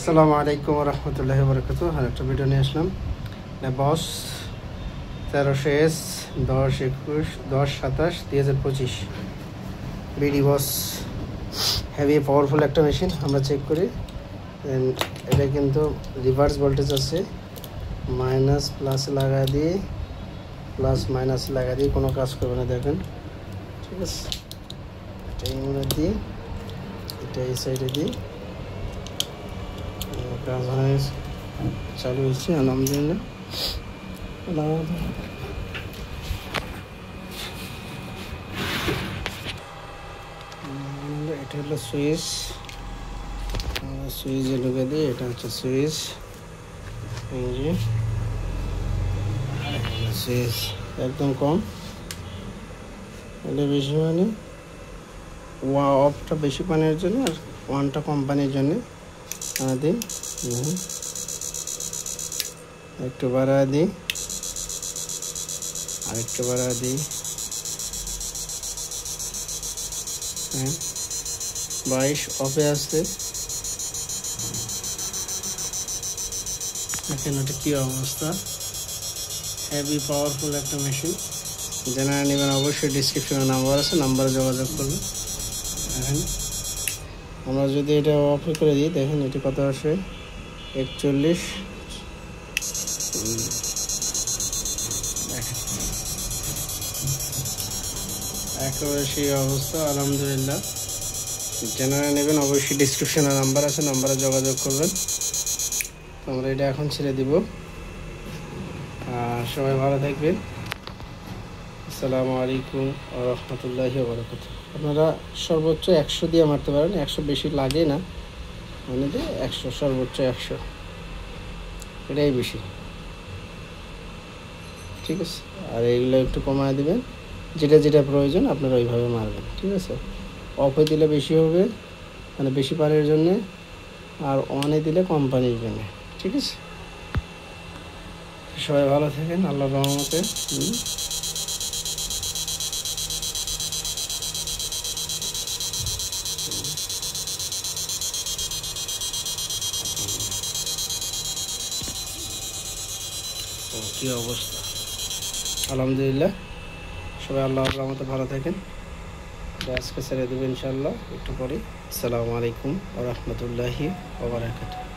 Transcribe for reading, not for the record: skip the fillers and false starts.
আসসালামু আলাইকুম ওয়া রাহমাতুল্লাহি ওয়া বারাকাতুহু। একটা ভিডিও নিয়ে আসলাম। বস 1300S 10/21 10/27 2025 বিডি বস হেভি পাওয়ারফুল একটা মেশিন। আমরা চেক করি, এটা কিন্তু রিভার্স ভোল্টেজ আছে, মাইনাস প্লাস লাগা দিয়ে প্লাস মাইনাস লাগা দিয়ে কোনো কাজ করবে না। দেখেন, ঠিক আছে, এটা এই মনে দিই, এটা এই সাইডে দিই, কাজ হয়, চালু হয়েছে আলহামদুলিল্লাহ। এটা হলো সুইচ, সুইচে ঢুকে দিই, এটা হচ্ছে সুইচ, এই যে সুইচ একদম কম, এটা বেশি মানে অফটা বেশি পানির জন্য আর ওয়ানটা কম পানির জন্য দিই। একটু বাড়া দিই, আরেকটু বাড়া দিই, হ্যাঁ 22 অফে আসতে। দেখেন এটা কী অবস্থা, হেভি পাওয়ারফুল একটা মেশিন। যারা নেবেন অবশ্যই ডিসক্রিপশনে নাম্বার আছে, নাম্বারে যোগাযোগ করবেন। দেখেন আমরা যদি এটা অফ করে দিই, দেখেন এটি কত আসে, 41। দেখেন একেবারে সেই অবস্থা আলহামদুলিল্লাহ। যারা নেবেন অবশ্যই ডিসক্রিপশনে নাম্বার আছে, নাম্বারে যোগাযোগ করবেন। আমরা এটা এখন ছেড়ে দিব। সবাই ভালো থাকবেন। আসসালামু আলাইকুম ওয়া রাহমাতুল্লাহি ওয়া বারাকাতুহু। আপনারা সর্বোচ্চ 100 দিয়ে মারতে পারেন, 100 বেশি লাগে না, মানে যে 100 সর্বোচ্চ 100, এটাই বেশি, ঠিক আছে। আর এইগুলো একটু কমায় দিবেন, যেটা যেটা প্রয়োজন আপনারা ওইভাবে মারবেন, ঠিক আছে। অফে দিলে বেশি হবে, মানে বেশি পানির জন্যে, আর অনে দিলে কম পানির জন্যে, ঠিক আছে। সবাই ভালো থাকেন আল্লাহর রহমতে। কী অবস্থা আলহামদুলিল্লাহ। সবাই আল্লাহর রহমতে ভালো থাকেন। আজকে ছেড়ে দেবো ইনশাআল্লাহ একটু পরে। আসসালামু আলাইকুম ওয়া রাহমাতুল্লাহি ওয়া বারাকাতুহু।